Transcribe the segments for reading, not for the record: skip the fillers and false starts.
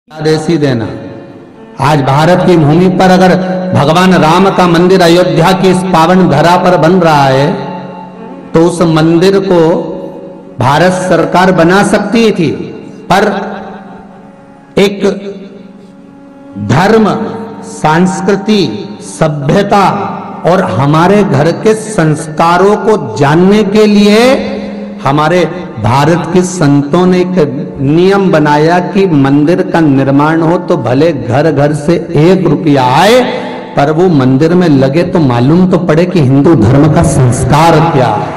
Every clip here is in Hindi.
आदेशी देना। आज भारत की भूमि पर अगर भगवान राम का मंदिर अयोध्या की इस पावन धरा पर बन रहा है तो उस मंदिर को भारत सरकार बना सकती थी, पर एक धर्म, संस्कृति, सभ्यता और हमारे घर के संस्कारों को जानने के लिए हमारे भारत के संतों ने एक नियम बनाया कि मंदिर का निर्माण हो तो भले घर घर से 1 रुपया आए, पर वो मंदिर में लगे तो मालूम तो पड़े कि हिंदू धर्म का संस्कार क्या है।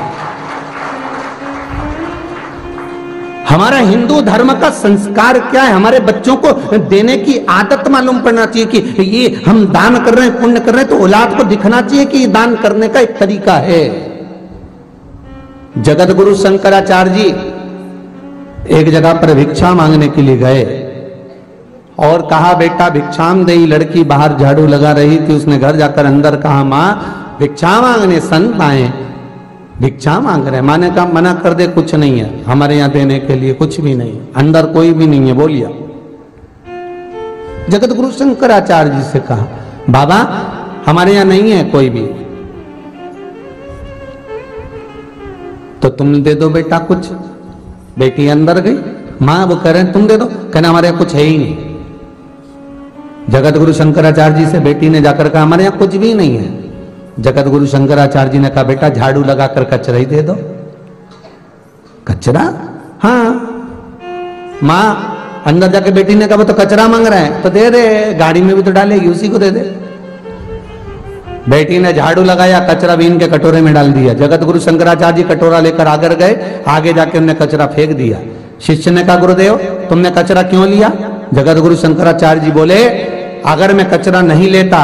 हमारा हिंदू धर्म का संस्कार क्या है, हमारे बच्चों को देने की आदत मालूम पड़ना चाहिए कि ये हम दान कर रहे हैं, पुण्य कर रहे हैं, तो औलाद को दिखना चाहिए कि दान करने का एक तरीका है। जगत गुरु शंकराचार्य जी एक जगह पर भिक्षा मांगने के लिए गए और कहा, बेटा भिक्षाम देई। लड़की बाहर झाड़ू लगा रही थी, उसने घर जाकर अंदर कहा, माँ भिक्षा मांगने संत आए, भिक्षा मांग रहे। माँ ने कहा, मना कर दे, कुछ नहीं है हमारे यहाँ देने के लिए, कुछ भी नहीं, अंदर कोई भी नहीं है, बोलिया। जगत गुरु शंकराचार्य जी से कहा, बाबा हमारे यहाँ नहीं है कोई भी, तो तुम दे दो बेटा कुछ। बेटी अंदर गई, मां वो कह रहे हैं तुम दे दो, कहना हमारे यहाँ कुछ है ही नहीं। जगत गुरु शंकराचार्य जी से बेटी ने जाकर कहा, हमारे यहाँ कुछ भी नहीं है। जगत गुरु शंकराचार्य जी ने कहा, बेटा झाड़ू लगाकर कचरा ही दे दो। कचरा? हाँ। मां अंदर जाके बेटी ने कहा, वो तो कचरा मांग रहा है, तो दे दे, गाड़ी में भी तो डालेगी, उसी को दे दे। बेटी ने झाड़ू लगाया, कचरा बीन के कटोरे में डाल दिया। जगत गुरु शंकराचार्य जी कटोरा लेकर आकर गए, आगे जाके उन्हें कचरा फेंक दिया। शिष्य ने कहा, गुरुदेव तुमने कचरा क्यों लिया? जगत गुरु शंकराचार्य जी बोले, अगर मैं कचरा नहीं लेता,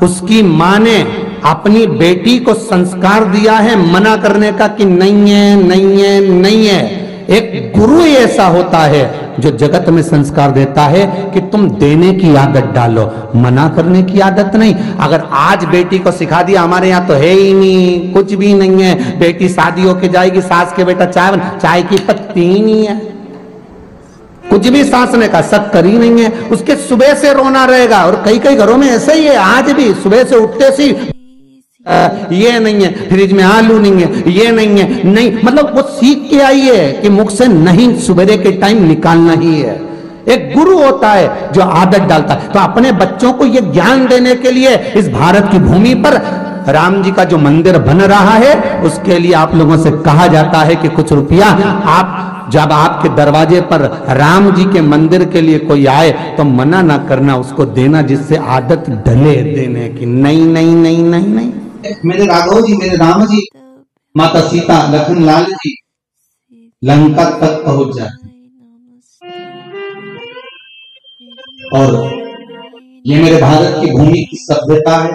उसकी मां ने अपनी बेटी को संस्कार दिया है मना करने का कि नहीं है, नहीं है, नहीं है। एक गुरु ऐसा होता है जो जगत में संस्कार देता है कि तुम देने की आदत डालो, मना करने की आदत नहीं। अगर आज बेटी को सिखा दिया, हमारे यहाँ तो है ही नहीं, कुछ भी नहीं है, बेटी शादी होके जाएगी, सास के बेटा चाय की पत्ती ही नहीं है, कुछ भी सास ने कहा, शक्कर ही नहीं है, उसके सुबह से रोना रहेगा। और कई कई घरों में ऐसा ही है, आज भी सुबह से उठते सी ये नहीं है, फ्रिज में आलू नहीं है, ये नहीं है, नहीं, मतलब वो सीख के आई है कि मुख से नहीं सुबह के टाइम निकालना ही है। एक गुरु होता है जो आदत डालता है। तो अपने बच्चों को ये ज्ञान देने के लिए इस भारत की भूमि पर राम जी का जो मंदिर बन रहा है, उसके लिए आप लोगों से कहा जाता है कि कुछ रुपया आप जब आपके दरवाजे पर राम जी के मंदिर के लिए कोई आए तो मना ना करना, उसको देना, जिससे आदत डले देने की। नहीं नहीं नहीं नहीं नहीं, मेरे राघव जी, मेरे राम जी, माता सीता, लखन लाल जी लंका तक पहुंच जाए। और ये मेरे भारत की भूमि की सभ्यता है,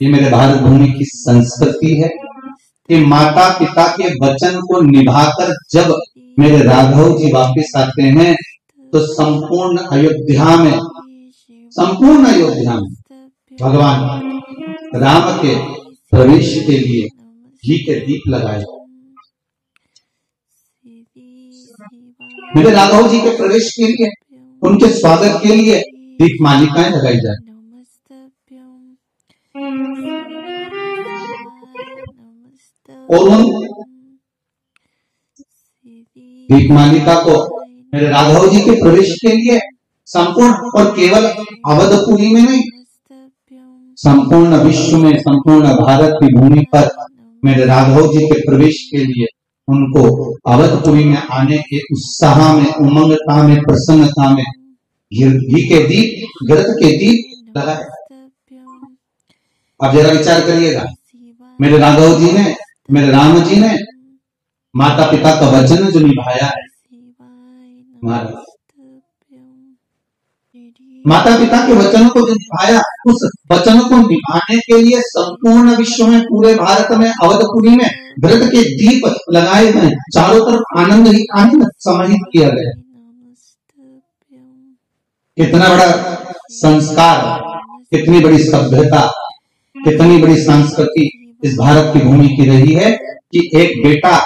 ये मेरे भारत भूमि की संस्कृति है कि माता पिता के वचन को निभाकर जब मेरे राघव जी वापस आते हैं तो संपूर्ण अयोध्या में भगवान राम के प्रवेश के लिए घी के दीप लगाए। मेरे राघव जी के प्रवेश के लिए, उनके स्वागत के लिए दीप मालिकाएं लगाई जाए। और उन दीप मालिका को मेरे राघव जी के प्रवेश के लिए संपूर्ण, और केवल अवधपुरी में नहीं, संपूर्ण विश्व में, संपूर्ण भारत की भूमि पर मेरे राघव जी के प्रवेश के लिए उनको अवधपुरी में आने के उत्साह में, उमंगता में, प्रसन्नता में घी के दीप, घृत के दीप लगाए। अब जरा विचार करिएगा, मेरे राघव जी ने, मेरे राम जी ने माता पिता का वचन जो निभाया है, माता पिता के वचनों को जो निभाया, उस वचनों को निभाने के लिए संपूर्ण विश्व में, पूरे भारत में, अवधपुरी में घृत के दीप लगाए गए, चारों तरफ आनंद ही आनंद समाहित किया गया। कितना बड़ा संस्कार, कितनी बड़ी सभ्यता, कितनी बड़ी संस्कृति इस भारत की भूमि की रही है कि एक बेटा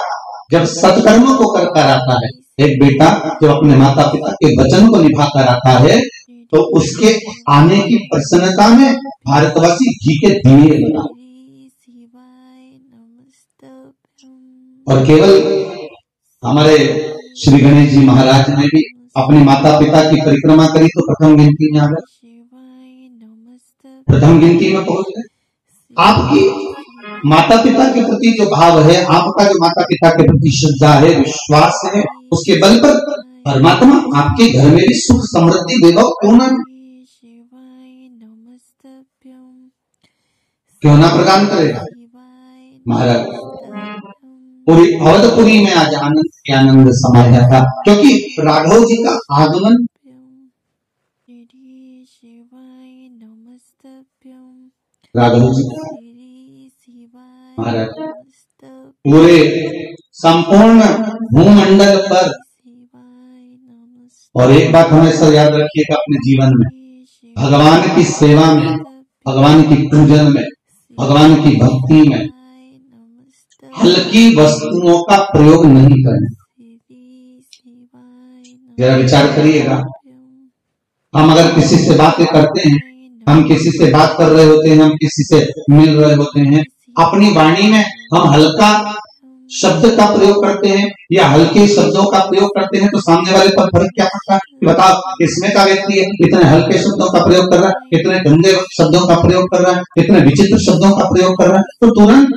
जब सत्कर्मों को कर आता है, एक बेटा जब अपने माता पिता के वचन को निभा कर आता है तो उसके आने की प्रसन्नता में भारतवासी घी के दिए लगा, और केवल हमारे श्री गणेश जी महाराज ने भी अपने माता पिता की परिक्रमा करी तो प्रथम गिनती में आ गए, प्रथम गिनती में पहुंच गए। आपकी माता पिता के प्रति जो भाव है, आपका जो माता पिता के प्रति श्रद्धा है, विश्वास है, उसके बल पर परमात्मा आपके घर में भी सुख समृद्धि वैभव क्यों ना प्रदान करेगा। महाराज पूरी अवधपुरी में आज आनंद के आनंद समाया था, क्योंकि राघव जी का आगमन राघव जी का महाराज पूरे संपूर्ण भूमंडल पर, और एक बात हमेशा याद रखिएगा अपने जीवन में, भगवान की सेवा में, भगवान की पूजन में, भगवान की भक्ति में हल्की वस्तुओं का प्रयोग नहीं करना। जरा विचार करिएगा, हम अगर किसी से बातें करते हैं, हम किसी से बात कर रहे होते हैं, हम किसी से मिल रहे होते हैं, अपनी वाणी में हम हल्का शब्द का प्रयोग करते हैं या हल्के शब्दों का प्रयोग करते हैं, तो सामने वाले पर फर्क क्या पड़ता है कि बताओ किसमें का व्यक्ति है, कितने हल्के शब्दों का प्रयोग कर रहा है, कितने गंदे शब्दों का प्रयोग कर रहा है, कितने विचित्र शब्दों का प्रयोग कर रहा है, तो तुरंत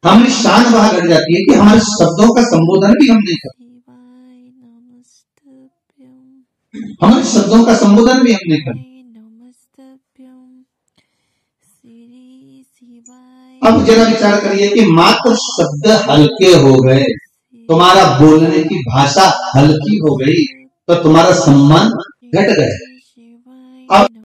हमारी शान वहां घट जाती है कि हमारे शब्दों का संबोधन भी हम नहीं करते, हमारे शब्दों का संबोधन भी हम नहीं करते। अब जरा विचार करिए कि मात्र शब्द हल्के हो गए, तुम्हारा बोलने की भाषा हल्की हो गई, तो तुम्हारा सम्मान घट गया। अब